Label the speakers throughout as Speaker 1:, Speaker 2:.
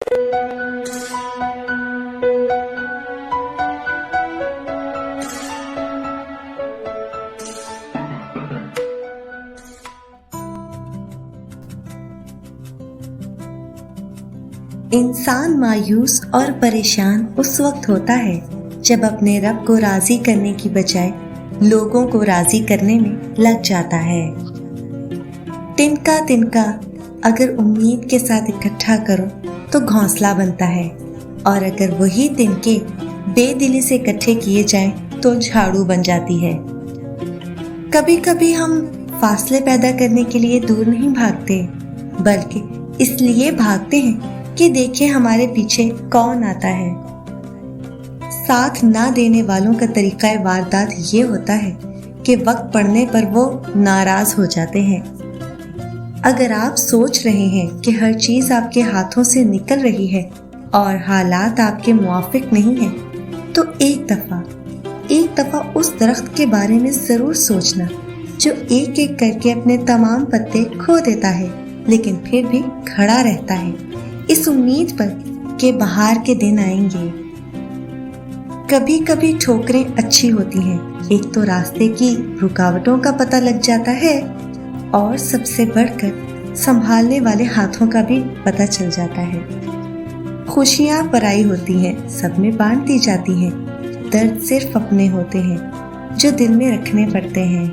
Speaker 1: इंसान मायूस और परेशान उस वक्त होता है जब अपने रब को राजी करने की बजाय लोगों को राजी करने में लग जाता है। तिनका तिनका अगर उम्मीद के साथ इकट्ठा करो तो घोंसला बनता है, और अगर वही तिनके बेदिली से इकट्ठे किए जाएं तो झाड़ू बन जाती है। कभी कभी हम फासले पैदा करने के लिए दूर नहीं भागते, बल्कि इसलिए भागते हैं कि देखें हमारे पीछे कौन आता है। साथ ना देने वालों का तरीका वारदात ये होता है कि वक्त पड़ने पर वो नाराज हो जाते हैं। अगर आप सोच रहे हैं कि हर चीज आपके हाथों से निकल रही है और हालात आपके मुआफिक नहीं है, तो एक दफा उस दरख्त के बारे में जरूर सोचना जो एक एक करके अपने तमाम पत्ते खो देता है, लेकिन फिर भी खड़ा रहता है इस उम्मीद पर कि बहार के दिन आएंगे। कभी कभी ठोकरें अच्छी होती हैं, एक तो रास्ते की रुकावटों का पता लग जाता है, और सबसे बढ़कर संभालने वाले हाथों का भी पता चल जाता है। खुशियां पराई होती हैं, सब में बांट दी जाती हैं, दर्द सिर्फ अपने होते हैं जो दिल में रखने पड़ते हैं।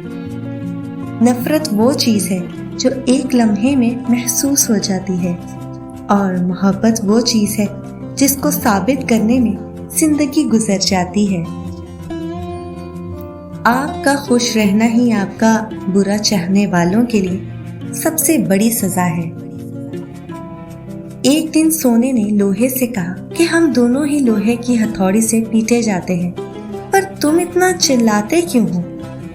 Speaker 1: नफरत वो चीज है जो एक लम्हे में महसूस हो जाती है, और मोहब्बत वो चीज है जिसको साबित करने में जिंदगी गुजर जाती है। आपका खुश रहना ही आपका बुरा चाहने वालों के लिए सबसे बड़ी सजा है। एक दिन सोने ने लोहे से कहा कि हम दोनों ही लोहे की हथौड़ी से पीटे जाते हैं, पर तुम इतना चिल्लाते क्यों हो?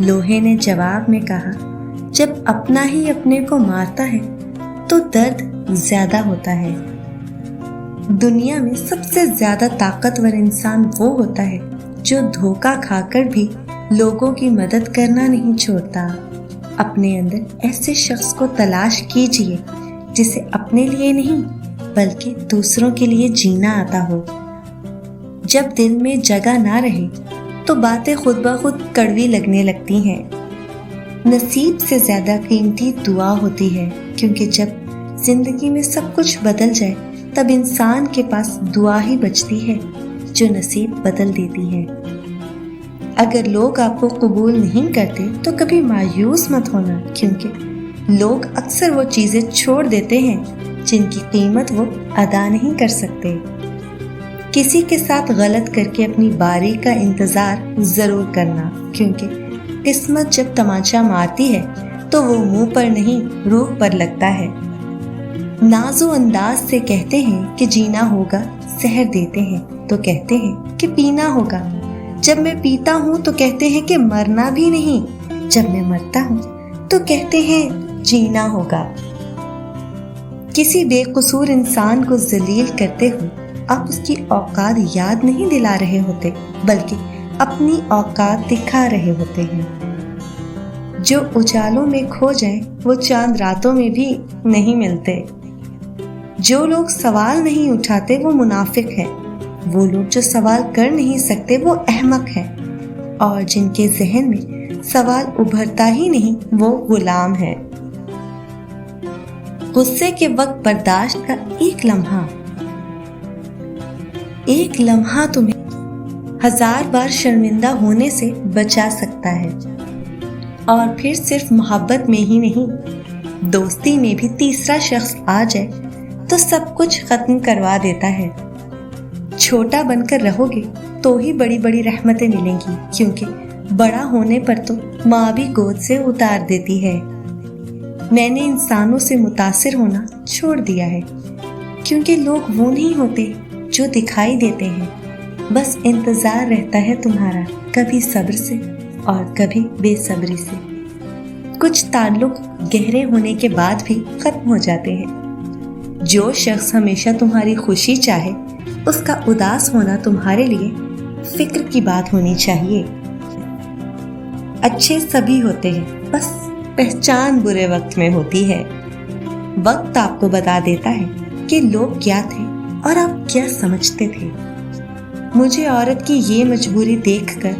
Speaker 1: लोहे ने जवाब में कहा, जब अपना ही अपने को मारता है तो दर्द ज्यादा होता है। दुनिया में सबसे ज्यादा ताकतवर इंसान वो होता है जो धोखा खाकर भी लोगों की मदद करना नहीं छोड़ता। अपने अंदर ऐसे शख्स को तलाश कीजिए जिसे अपने लिए नहीं बल्कि दूसरों के लिए जीना आता हो। जब दिल में जगह ना रहे तो बातें खुद ब खुद कड़वी लगने लगती हैं। नसीब से ज्यादा कीमती दुआ होती है, क्योंकि जब जिंदगी में सब कुछ बदल जाए तब इंसान के पास दुआ ही बचती है जो नसीब बदल देती है। अगर लोग आपको कबूल नहीं करते तो कभी मायूस मत होना, क्योंकि लोग अक्सर वो चीजें छोड़ देते हैं जिनकी कीमत वो अदा नहीं कर सकते। किसी के साथ गलत करके अपनी बारी का इंतजार जरूर करना, क्योंकि किस्मत जब तमाचा मारती है तो वो मुंह पर नहीं रूह पर लगता है। नाजो अंदाज से कहते हैं कि जीना होगा, जहर देते हैं तो कहते हैं कि पीना होगा। जब मैं पीता हूँ तो कहते हैं कि मरना भी नहीं, जब मैं मरता हूँ तो कहते हैं जीना होगा। किसी बेकसूर इंसान को जलील करते हुए आप उसकी औकात याद नहीं दिला रहे होते, बल्कि अपनी औकात दिखा रहे होते हैं। जो उजालों में खो जाए वो चांद रातों में भी नहीं मिलते। जो लोग सवाल नहीं उठाते वो मुनाफिक है, वो लोग जो सवाल कर नहीं सकते वो अहमक है, और जिनके जहन में सवाल उभरता ही नहीं वो गुलाम है। गुस्से के वक्त बर्दाश्त का एक लम्हा तुम्हें 1000 बार शर्मिंदा होने से बचा सकता है। और फिर सिर्फ मोहब्बत में ही नहीं, दोस्ती में भी तीसरा शख्स आ जाए तो सब कुछ खत्म करवा देता है। छोटा बनकर रहोगे तो ही बड़ी बड़ी रहमतें मिलेंगी, क्योंकि बड़ा होने पर तो माँ भी गोद से उतार देती है। मैंने इंसानों से मुतासिर होना छोड़ दिया है, क्योंकि लोग वो नहीं होते जो दिखाई देते हैं। बस इंतजार रहता है तुम्हारा, कभी सब्र से और कभी बेसब्री से। कुछ ताल्लुक गहरे होने के बाद भी खत्म हो जाते हैं। जो शख्स हमेशा तुम्हारी खुशी चाहे उसका उदास होना तुम्हारे लिए फिक्र की बात होनी चाहिए। अच्छे सभी होते हैं, बस पहचान बुरे वक्त में होती है। वक्त आपको बता देता है कि लोग क्या थे और आप क्या समझते थे। मुझे औरत की ये मजबूरी देखकर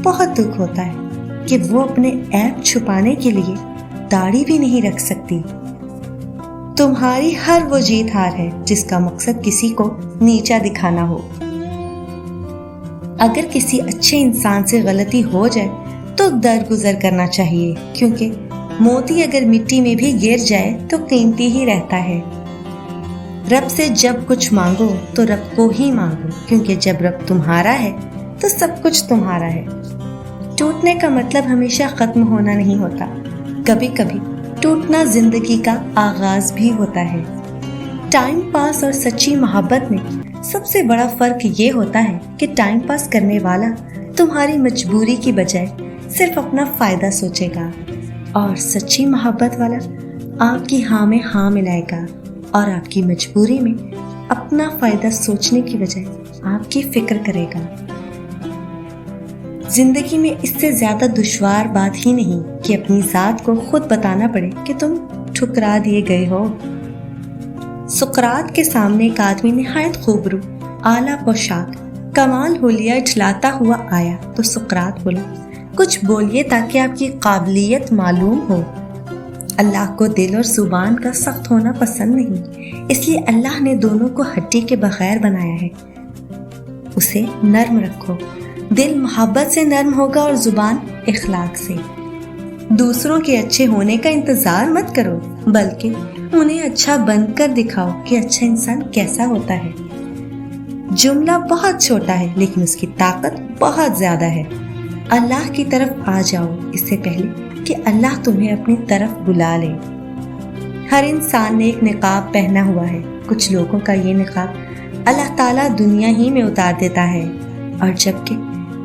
Speaker 1: बहुत दुख होता है कि वो अपने ऐब छुपाने के लिए दाढ़ी भी नहीं रख सकती। तुम्हारी हर वो जीत हार है जिसका मकसद किसी को नीचा दिखाना हो। अगर किसी अच्छे इंसान से गलती हो जाए तो दरगुजर करना चाहिए, क्योंकि मोती अगर मिट्टी में भी गिर जाए तो कीमती ही रहता है। रब से जब कुछ मांगो तो रब को ही मांगो, क्योंकि जब रब तुम्हारा है तो सब कुछ तुम्हारा है। टूटने का मतलब हमेशा खत्म होना नहीं होता, कभी कभी टूटना जिंदगी का आगाज भी होता है। टाइम पास और सच्ची मोहब्बत में सबसे बड़ा फर्क ये होता है कि टाइम पास करने वाला तुम्हारी मजबूरी की बजाय सिर्फ अपना फायदा सोचेगा, और सच्ची मोहब्बत वाला आपकी हाँ में हाँ मिलाएगा और आपकी मजबूरी में अपना फायदा सोचने की बजाय आपकी फिक्र करेगा। जिंदगी में इससे ज्यादा दुश्वार बात ही नहीं कि अपनी जात को खुद बताना पड़े कि तुम ठुकरा दिए गए हो। सुकरात के सामने एक आदमी निहायत खूबरू, आला पोशाक, कमाल हुलिया इठलाता हुआ आया तो सुकरात बोला, कुछ बोलिए ताकि आपकी काबिलियत मालूम हो। अल्लाह को दिल और जुबान का सख्त होना पसंद नहीं, इसलिए अल्लाह ने दोनों को हड्डी के बगैर बनाया है। उसे नर्म रखो, दिल मोहब्बत से नर्म होगा और जुबान इखलाक से। दूसरों के अच्छे होने का इंतजार मत करो, बल्कि उन्हें अच्छा बनकर दिखाओ कि अच्छा इंसान कैसा होता है। जुमला बहुत छोटा है लेकिन उसकी ताकत बहुत ज्यादा है। अल्लाह की तरफ आ जाओ इससे पहले कि अल्लाह तुम्हें अपनी तरफ बुला ले। हर इंसान ने एक निकाब पहना हुआ है। कुछ लोगों का ये निकाब अल्लाह ताला दुनिया ही में उतार देता है, और जबकि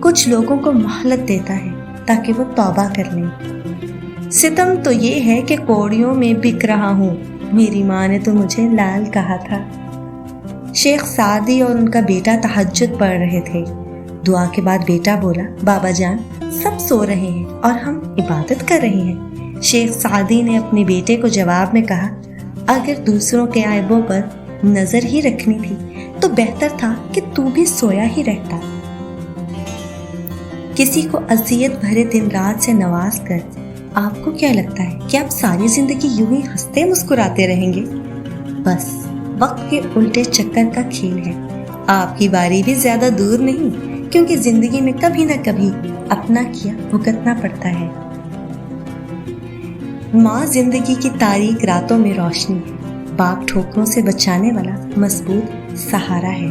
Speaker 1: कुछ लोगों को मोहलत देता है ताकि वो तौबा कर लें। सितम तो ये है कि कौड़ियों में बिक रहा हूँ, मेरी माँ ने तो मुझे लाल कहा था। शेख सादी और उनका बेटा तहज्जुद पढ़ रहे थे। दुआ के बाद बेटा बोला, बाबा जान सब सो रहे हैं और हम इबादत कर रहे हैं। शेख सादी ने अपने बेटे को जवाब में कहा, अगर दूसरों के ऐबों पर नजर ही रखनी थी तो बेहतर था कि तू भी सोया ही रहता। किसी को अजियत भरे दिन रात से नवाज कर आपको क्या लगता है कि आप सारी जिंदगी यूं ही हंसते मुस्कुराते रहेंगे? बस वक्त के उल्टे चक्कर का खेल है। आपकी बारी भी ज्यादा दूर नहीं, क्योंकि जिंदगी में कभी न कभी अपना किया भुगतना पड़ता है। माँ जिंदगी की तारीक रातों में रोशनी है, बाप ठोकरों से बचाने वाला मजबूत सहारा है।